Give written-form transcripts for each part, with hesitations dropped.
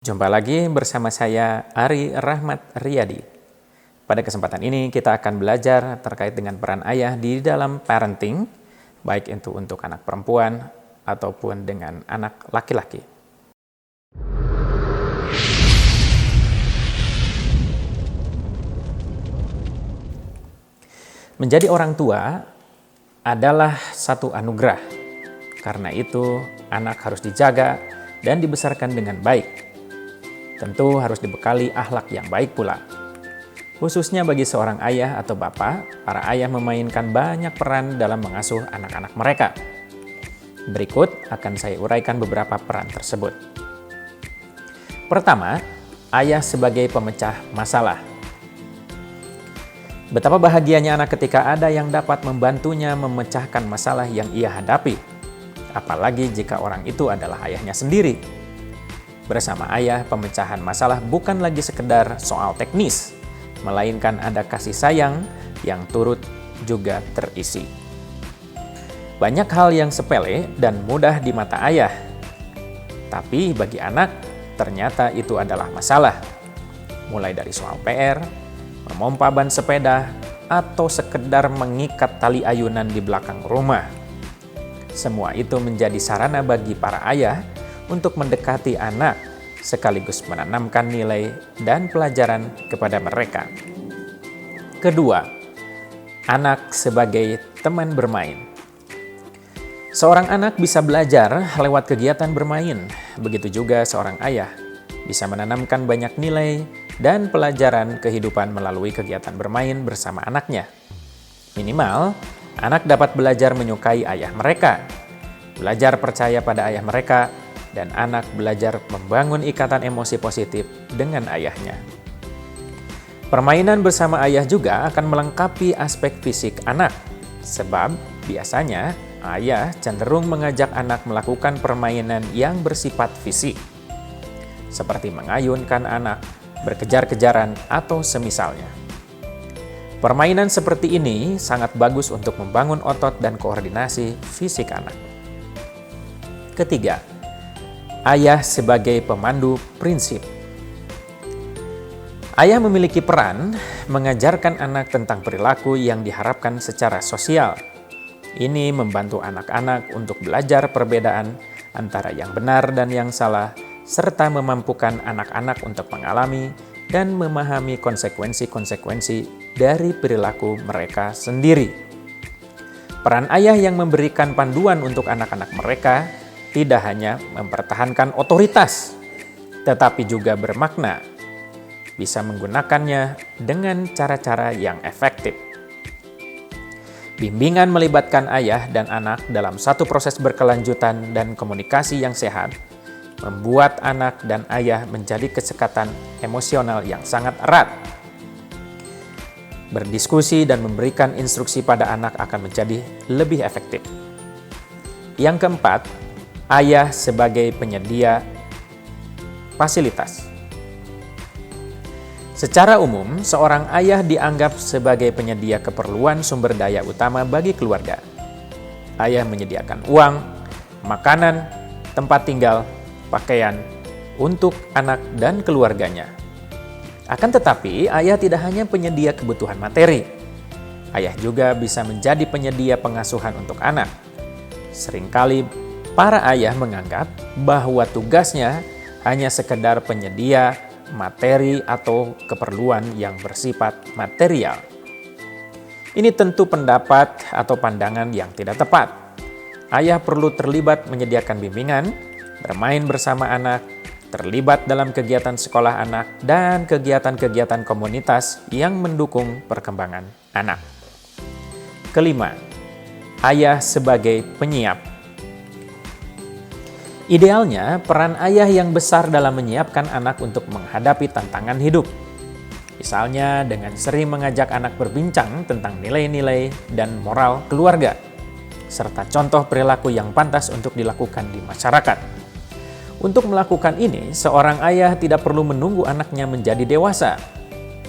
Jumpa lagi bersama saya Ari Rahmat Riyadi. Pada kesempatan ini kita akan belajar terkait dengan peran ayah di dalam parenting, baik itu untuk anak perempuan ataupun dengan anak laki-laki. Menjadi orang tua adalah satu anugerah. Karena itu, anak harus dijaga dan dibesarkan dengan baik. Tentu harus dibekali akhlak yang baik pula. Khususnya bagi seorang ayah atau bapak, para ayah memainkan banyak peran dalam mengasuh anak-anak mereka. Berikut akan saya uraikan beberapa peran tersebut. Pertama, ayah sebagai pemecah masalah. Betapa bahagianya anak ketika ada yang dapat membantunya memecahkan masalah yang ia hadapi. Apalagi jika orang itu adalah ayahnya sendiri. Bersama ayah, pemecahan masalah bukan lagi sekedar soal teknis, melainkan ada kasih sayang yang turut juga terisi. Banyak hal yang sepele dan mudah di mata ayah, tapi bagi anak ternyata itu adalah masalah. Mulai dari soal PR, memompa ban sepeda, atau sekedar mengikat tali ayunan di belakang rumah. Semua itu menjadi sarana bagi para ayah untuk mendekati anak, sekaligus menanamkan nilai dan pelajaran kepada mereka. Kedua, anak sebagai teman bermain. Seorang anak bisa belajar lewat kegiatan bermain, begitu juga seorang ayah bisa menanamkan banyak nilai dan pelajaran kehidupan melalui kegiatan bermain bersama anaknya. Minimal, anak dapat belajar menyukai ayah mereka, belajar percaya pada ayah mereka, dan anak belajar membangun ikatan emosi positif dengan ayahnya. Permainan bersama ayah juga akan melengkapi aspek fisik anak, sebab biasanya ayah cenderung mengajak anak melakukan permainan yang bersifat fisik, seperti mengayunkan anak, berkejar-kejaran, atau semisalnya. Permainan seperti ini sangat bagus untuk membangun otot dan koordinasi fisik anak. Ketiga, ayah sebagai pemandu prinsip. Ayah memiliki peran mengajarkan anak tentang perilaku yang diharapkan secara sosial. Ini membantu anak-anak untuk belajar perbedaan antara yang benar dan yang salah, serta memampukan anak-anak untuk mengalami dan memahami konsekuensi-konsekuensi dari perilaku mereka sendiri. Peran ayah yang memberikan panduan untuk anak-anak mereka tidak hanya mempertahankan otoritas, tetapi juga bermakna, bisa menggunakannya dengan cara-cara yang efektif. Bimbingan melibatkan ayah dan anak dalam satu proses berkelanjutan dan komunikasi yang sehat, membuat anak dan ayah menjadi kesekatan emosional yang sangat erat. Berdiskusi dan memberikan instruksi pada anak akan menjadi lebih efektif. Yang keempat, ayah sebagai penyedia fasilitas. Secara umum, seorang ayah dianggap sebagai penyedia keperluan sumber daya utama bagi keluarga. Ayah menyediakan uang, makanan, tempat tinggal, pakaian untuk anak dan keluarganya. Akan tetapi, ayah tidak hanya penyedia kebutuhan materi. Ayah juga bisa menjadi penyedia pengasuhan untuk anak. Seringkali para ayah menganggap bahwa tugasnya hanya sekedar penyedia materi atau keperluan yang bersifat material. Ini tentu pendapat atau pandangan yang tidak tepat. Ayah perlu terlibat menyediakan bimbingan, bermain bersama anak, terlibat dalam kegiatan sekolah anak, dan kegiatan-kegiatan komunitas yang mendukung perkembangan anak. Kelima, ayah sebagai penyiap. Idealnya, peran ayah yang besar dalam menyiapkan anak untuk menghadapi tantangan hidup. Misalnya dengan sering mengajak anak berbincang tentang nilai-nilai dan moral keluarga, serta contoh perilaku yang pantas untuk dilakukan di masyarakat. Untuk melakukan ini, seorang ayah tidak perlu menunggu anaknya menjadi dewasa.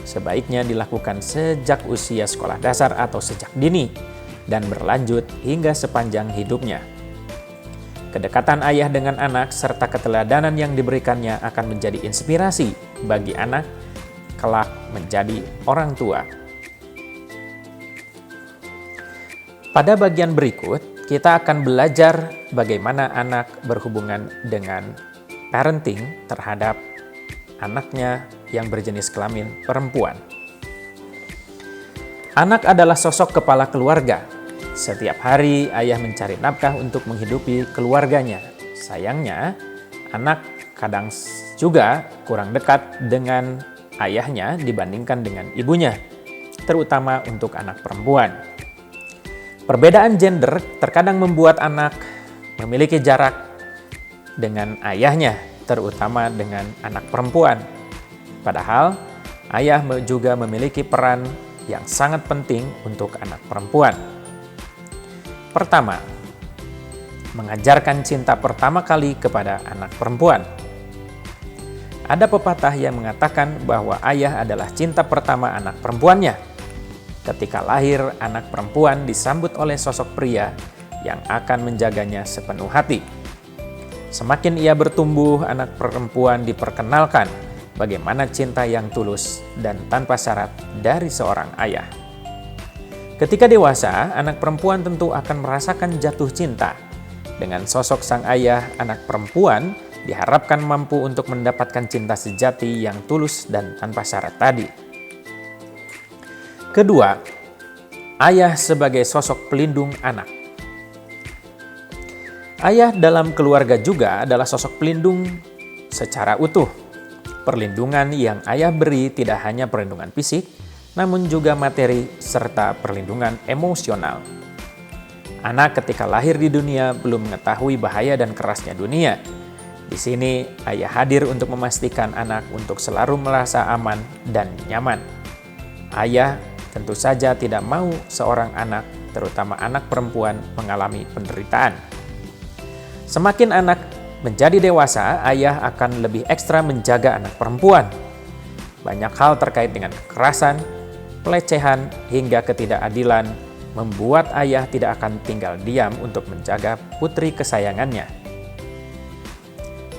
Sebaiknya dilakukan sejak usia sekolah dasar atau sejak dini, dan berlanjut hingga sepanjang hidupnya. Kedekatan ayah dengan anak serta keteladanan yang diberikannya akan menjadi inspirasi bagi anak kelak menjadi orang tua. Pada bagian berikut, kita akan belajar bagaimana anak berhubungan dengan parenting terhadap anaknya yang berjenis kelamin perempuan. Anak adalah sosok kepala keluarga. Setiap hari ayah mencari nafkah untuk menghidupi keluarganya. Sayangnya, anak kadang juga kurang dekat dengan ayahnya dibandingkan dengan ibunya, terutama untuk anak perempuan. Perbedaan gender terkadang membuat anak memiliki jarak dengan ayahnya, terutama dengan anak perempuan. Padahal, ayah juga memiliki peran yang sangat penting untuk anak perempuan. Pertama, mengajarkan cinta pertama kali kepada anak perempuan. Ada pepatah yang mengatakan bahwa ayah adalah cinta pertama anak perempuannya. Ketika lahir, anak perempuan disambut oleh sosok pria yang akan menjaganya sepenuh hati. Semakin ia bertumbuh, anak perempuan diperkenalkan bagaimana cinta yang tulus dan tanpa syarat dari seorang ayah. Ketika dewasa, anak perempuan tentu akan merasakan jatuh cinta. Dengan sosok sang ayah, anak perempuan diharapkan mampu untuk mendapatkan cinta sejati yang tulus dan tanpa syarat tadi. Kedua, ayah sebagai sosok pelindung anak. Ayah dalam keluarga juga adalah sosok pelindung secara utuh. Perlindungan yang ayah beri tidak hanya perlindungan fisik, namun juga materi serta perlindungan emosional. Anak ketika lahir di dunia belum mengetahui bahaya dan kerasnya dunia. Di sini ayah hadir untuk memastikan anak untuk selalu merasa aman dan nyaman. Ayah tentu saja tidak mau seorang anak, terutama anak perempuan, mengalami penderitaan. Semakin anak menjadi dewasa, ayah akan lebih ekstra menjaga anak perempuan. Banyak hal terkait dengan kekerasan, pelecehan, hingga ketidakadilan membuat ayah tidak akan tinggal diam untuk menjaga putri kesayangannya.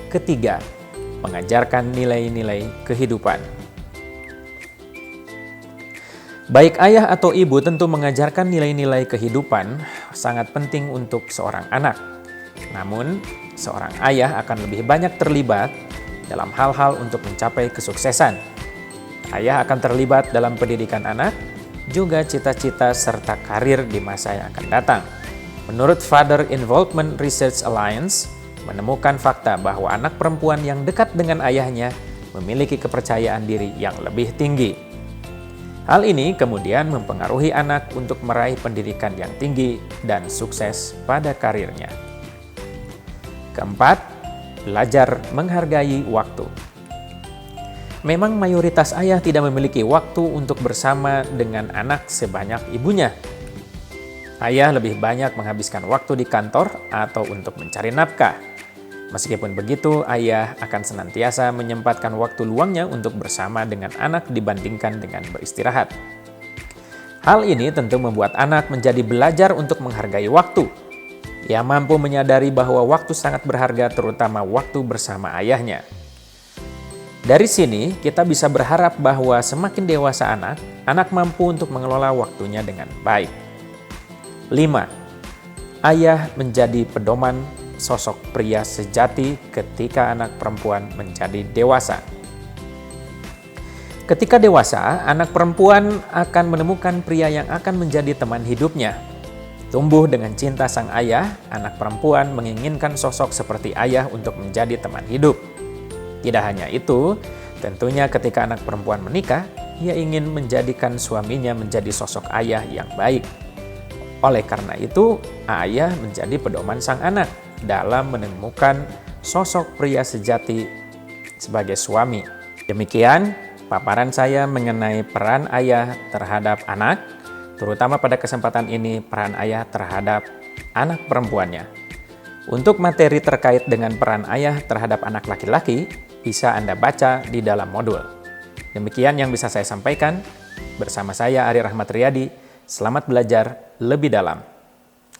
Ketiga, mengajarkan nilai-nilai kehidupan. Baik ayah atau ibu tentu mengajarkan nilai-nilai kehidupan sangat penting untuk seorang anak. Namun, seorang ayah akan lebih banyak terlibat dalam hal-hal untuk mencapai kesuksesan. Ayah akan terlibat dalam pendidikan anak, juga cita-cita serta karir di masa yang akan datang. Menurut Father Involvement Research Alliance, menemukan fakta bahwa anak perempuan yang dekat dengan ayahnya memiliki kepercayaan diri yang lebih tinggi. Hal ini kemudian mempengaruhi anak untuk meraih pendidikan yang tinggi dan sukses pada karirnya. Keempat, belajar menghargai waktu. Memang mayoritas ayah tidak memiliki waktu untuk bersama dengan anak sebanyak ibunya. Ayah lebih banyak menghabiskan waktu di kantor atau untuk mencari nafkah. Meskipun begitu, ayah akan senantiasa menyempatkan waktu luangnya untuk bersama dengan anak dibandingkan dengan beristirahat. Hal ini tentu membuat anak menjadi belajar untuk menghargai waktu. Ia mampu menyadari bahwa waktu sangat berharga, terutama waktu bersama ayahnya. Dari sini, kita bisa berharap bahwa semakin dewasa anak mampu untuk mengelola waktunya dengan baik. 5. Ayah menjadi pedoman sosok pria sejati ketika anak perempuan menjadi dewasa. Ketika dewasa, anak perempuan akan menemukan pria yang akan menjadi teman hidupnya. Tumbuh dengan cinta sang ayah, anak perempuan menginginkan sosok seperti ayah untuk menjadi teman hidup. Tidak hanya itu, tentunya ketika anak perempuan menikah, ia ingin menjadikan suaminya menjadi sosok ayah yang baik. Oleh karena itu, ayah menjadi pedoman sang anak dalam menemukan sosok pria sejati sebagai suami. Demikian paparan saya mengenai peran ayah terhadap anak, terutama pada kesempatan ini peran ayah terhadap anak perempuannya. Untuk materi terkait dengan peran ayah terhadap anak laki-laki, bisa Anda baca di dalam modul. Demikian yang bisa saya sampaikan. Bersama saya Ari Rahmat Riyadi, selamat belajar lebih dalam.